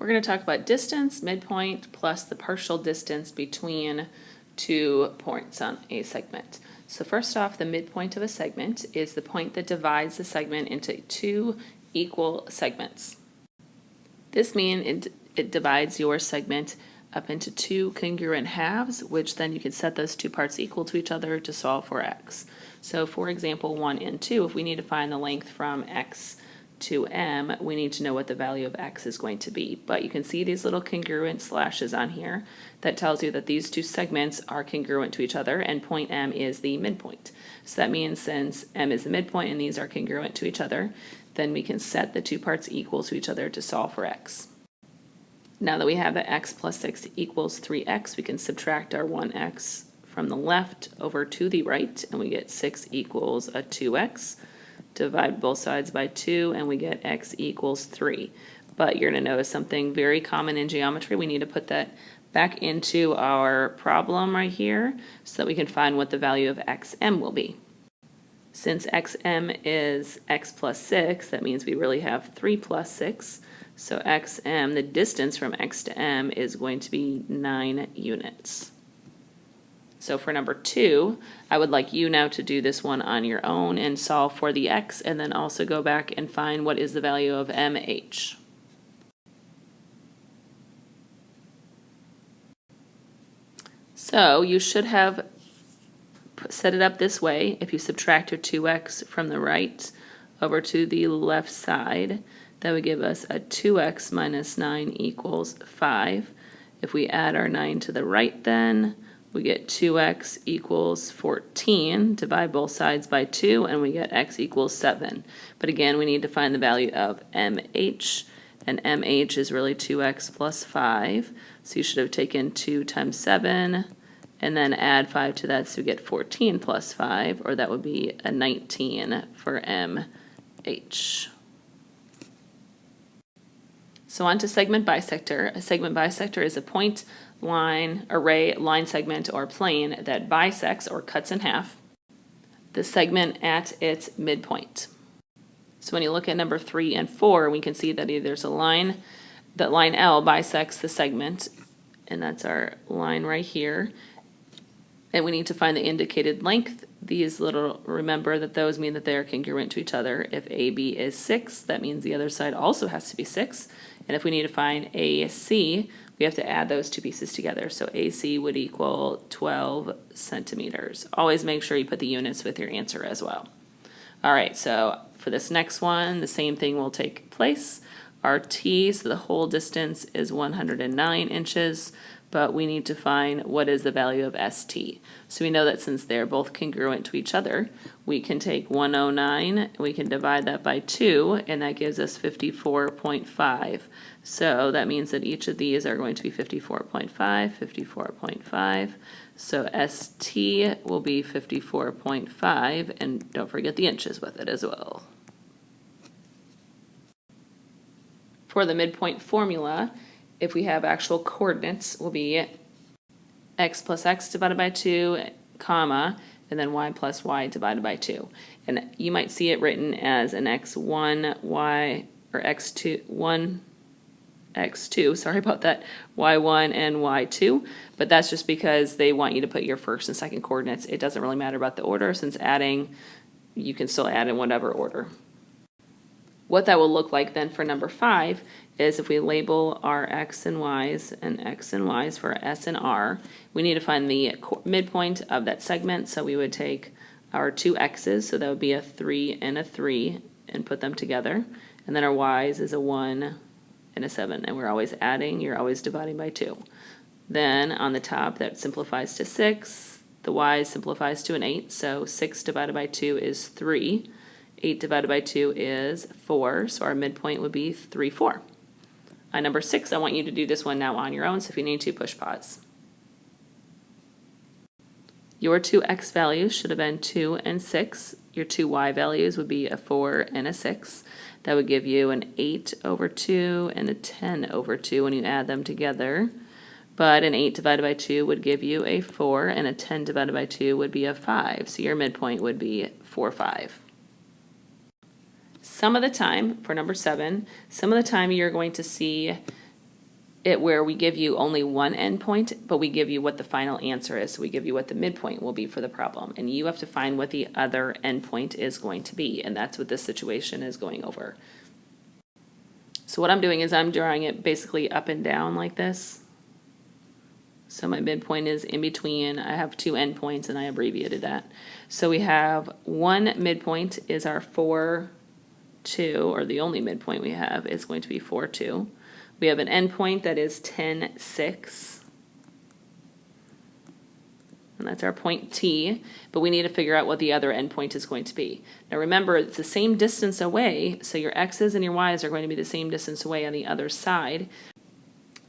we're going to talk about distance, midpoint, plus the partial distance between 2 points on a segment. So first off, the midpoint of a segment is the point that divides the segment into 2 equal segments. This means it divides your segment up into 2 congruent halves, which then you can set those 2 parts equal to each other to solve for x. So for example, 1 and 2, if we need to find the length from x to m, we need to know what the value of x is going to be. But you can see these little congruent slashes on here that tells you that these 2 segments are congruent to each other, and point M is the midpoint. So that means since M is the midpoint and these are congruent to each other, then we can set the 2 parts equal to each other to solve for x. Now that we have that x plus 6 equals 3x, we can subtract our 1x from the left over to the right, and we get 6 equals a 2x. Divide both sides by 2, and we get x equals 3. But you're going to notice something very common in geometry. We need to put that back into our problem right here so that we can find what the value of xm will be. Since xm is x plus 6, that means we really have 3 plus 6. So xm, the distance from x to m, is going to be 9 units. So for number 2, I would like you now to do this one on your own and solve for the x, and then also go back and find what is the value of mh. So you should have set it up this way. If you subtract your 2x from the right over to the left side, that would give us a 2x minus 9 equals 5. If we add our 9 to the right, then we get 2x equals 14, divide both sides by 2, and we get x equals 7. But again, we need to find the value of mh, and mh is really 2x plus 5. So you should have taken 2 times 7, and then add 5 to that, so we get 14 plus 5, or that would be a 19 for mh. So on to segment bisector. A segment bisector is a point, line, array, line segment, or plane that bisects or cuts in half the segment at its midpoint. So when you look at number 3 and 4, we can see that there's a line, that line L bisects the segment, and that's our line right here. And we need to find the indicated length. These little, remember that those mean that they are congruent to each other. If AB is 6, that means the other side also has to be 6. And if we need to find AC, we have to add those 2 pieces together. So AC would equal 12 centimeters. Always make sure you put the units with your answer as well. All right, so for this next one, the same thing will take place. Our T, so the whole distance is 109 inches, but we need to find what is the value of ST. So we know that since they're both congruent to each other, we can take 109, we can divide that by 2, and that gives us 54.5. So that means that each of these are going to be 54.5, 54.5. So ST will be 54.5, and don't forget the inches with it as well. For the midpoint formula, if we have actual coordinates, will be x plus x divided by 2, comma, and then y plus y divided by 2. And you might see it written as an x1, y, or x2, 1, x2, sorry about that, y1 and y2, but that's just because they want you to put your first and second coordinates. It doesn't really matter about the order, since adding, you can still add in whatever order. What that will look like then for number 5 is if we label our x and y's for S and R, we need to find the midpoint of that segment. So we would take our 2 x's, so that would be a 3 and a 3, and put them together. And then our y's is a 1 and a 7, and we're always adding, you're always dividing by 2. Then on the top, that simplifies to 6. The y simplifies to an 8, so 6 divided by 2 is 3. 8 divided by 2 is 4, so our midpoint would be 3, 4. On number 6, I want you to do this one now on your own, so if you need to, push pause. Your 2 x values should have been 2 and 6. Your 2 y values would be a 4 and a 6. That would give you an 8 over 2 and a 10 over 2 when you add them together. But an 8 divided by 2 would give you a 4, and a 10 divided by 2 would be a 5. So your midpoint would be 4, 5. Some of the time, for number 7, some of the time you're going to see it where we give you only one endpoint, but we give you what the final answer is. So we give you what the midpoint will be for the problem. And you have to find what the other endpoint is going to be. And that's what this situation is going over. So what I'm doing is I'm drawing it basically up and down like this. So my midpoint is in between. I have two endpoints and I abbreviated that. So we have one midpoint is our 4, 2, or the only midpoint we have is going to be 4, 2. We have an endpoint that is 10, 6. And that's our point T, but we need to figure out what the other endpoint is going to be. Now remember, it's the same distance away, so your x's and your y's are going to be the same distance away on the other side.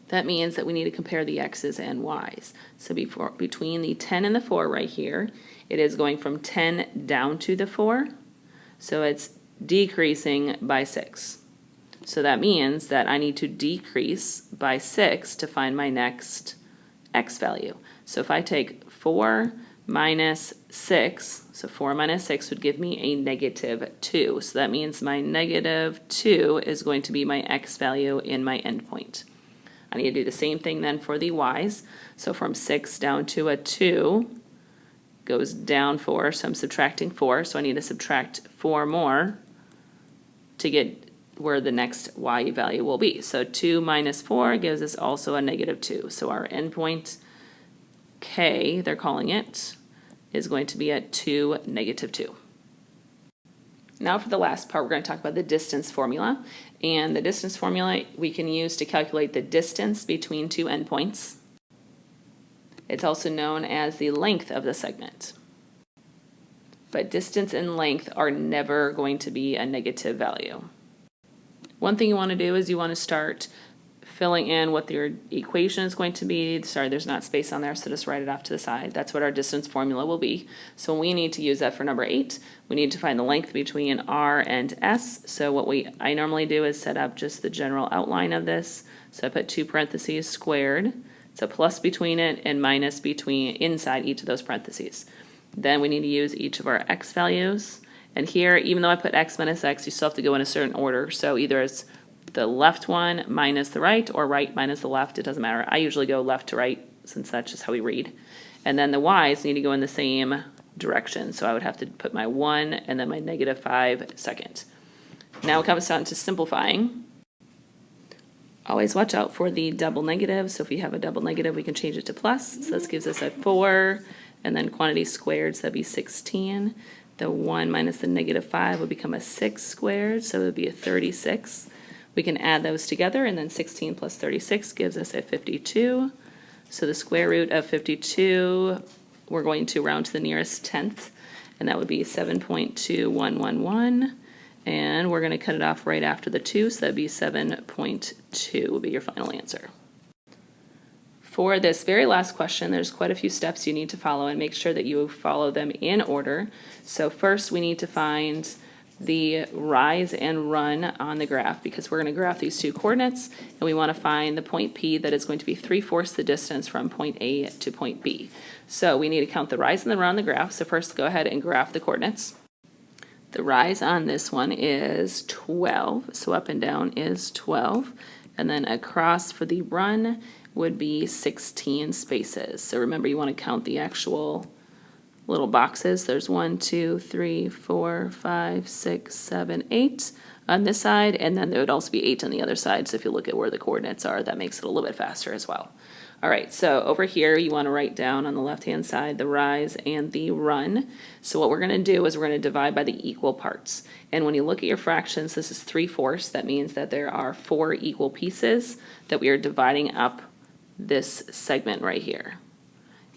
That means that we need to compare the x's and y's. So between the 10 and the 4 right here, it is going from 10 down to the 4, so it's decreasing by 6. So that means that I need to decrease by 6 to find my next x value. So if I take 4 minus 6, so 4 minus 6 would give me a negative 2. So that means my negative 2 is going to be my x value in my endpoint. I need to do the same thing then for the y's. So from 6 down to a 2 goes down 4, so I'm subtracting 4. So I need to subtract 4 more to get where the next y value will be. So 2 minus 4 gives us also a negative 2. So our endpoint K, they're calling it, is going to be at 2, negative 2. Now for the last part, we're going to talk about the distance formula. And the distance formula we can use to calculate the distance between two endpoints. It's also known as the length of the segment. But distance and length are never going to be a negative value. One thing you want to do is you want to start filling in what your equation is going to be. Sorry, there's not space on there, so just write it off to the side. That's what our distance formula will be. So when we need to use that for number 8, we need to find the length between R and S. So what I normally do is set up just the general outline of this. So I put 2 parentheses squared. It's a plus between it and minus between inside each of those parentheses. Then we need to use each of our x values. And here, even though I put x minus x, you still have to go in a certain order. So either it's the left one minus the right or right minus the left. It doesn't matter. I usually go left to right since that's just how we read. And then the y's need to go in the same direction. So I would have to put my 1 and then my negative 5 second. Now it comes down to simplifying. Always watch out for the double negative. So if you have a double negative, we can change it to plus. So this gives us a 4 and then quantity squared, so that'd be 16. The 1 minus the negative 5 would become a 6 squared, so it would be a 36. We can add those together, and then 16 plus 36 gives us a 52. So the square root of 52, we're going to round to the nearest tenth, and that would be 7.2111. And we're going to cut it off right after the 2, so that would be 7.2 will be your final answer. For this very last question, there's quite a few steps you need to follow, and make sure that you follow them in order. So first we need to find the rise and run on the graph, because we're going to graph these two coordinates, and we want to find the point P that is going to be 3/4 the distance from point A to point B. So we need to count the rise and the run on the graph. So first go ahead and graph the coordinates. The rise on this one is 12, so up and down is 12, and then across for the run would be 16 spaces. So remember, you want to count the actual little boxes. There's 1, 2, 3, 4, 5, 6, 7, 8 on this side, and then there would also be 8 on the other side. So if you look at where the coordinates are, that makes it a little bit faster as well. All right, so over here you want to write down on the left-hand side the rise and the run. So what we're going to do is we're going to divide by the equal parts. And when you look at your fractions, this is 3/4. That means that there are 4 equal pieces that we are dividing up this segment right here.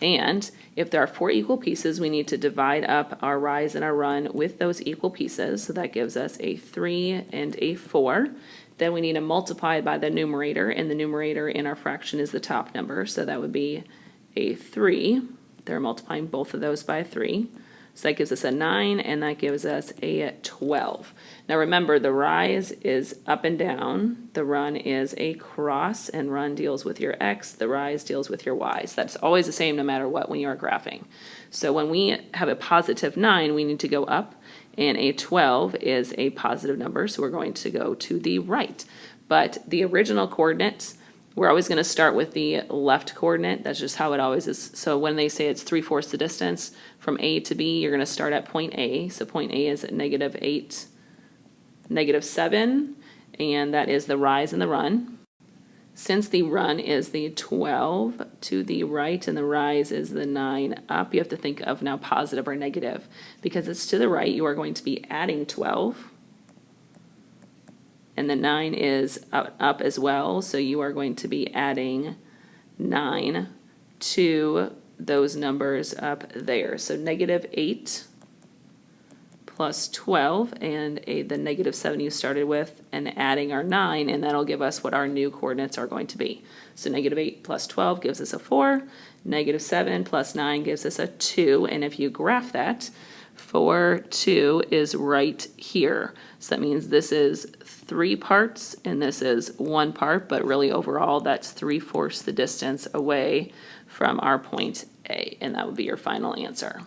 And if there are 4 equal pieces, we need to divide up our rise and our run with those equal pieces. So that gives us a 3 and a 4. Then we need to multiply by the numerator, and the numerator in our fraction is the top number, so that would be a 3. They're multiplying both of those by 3. So that gives us a 9, and that gives us a 12. Now remember, the rise is up and down, the run is a cross, and run deals with your x, the rise deals with your y. So that's always the same no matter what when you are graphing. So when we have a positive 9, we need to go up, and a 12 is a positive number, so we're going to go to the right. But the original coordinates we're always going to start with the left coordinate. That's just how it always is. So when they say it's 3/4 the distance from A to B, you're going to start at point A. So point A is at -8, -7, and that is the rise and the run. Since the run is the 12 to the right and the rise is the 9 up, you have to think of now positive or negative. Because it's to the right, you are going to be adding 12. And the 9 is up as well, so you are going to be adding 9 to those numbers up there. So -8 plus 12 and the -7 you started with, and adding our 9, and that'll give us what our new coordinates are going to be. So -8 plus 12 gives us a 4, -7 plus 9 gives us a 2, and if you graph that, 4, 2 is right here. So that means this is 3 parts and this is 1 part, but really overall that's 3/4 the distance away from our point A, and that would be your final answer.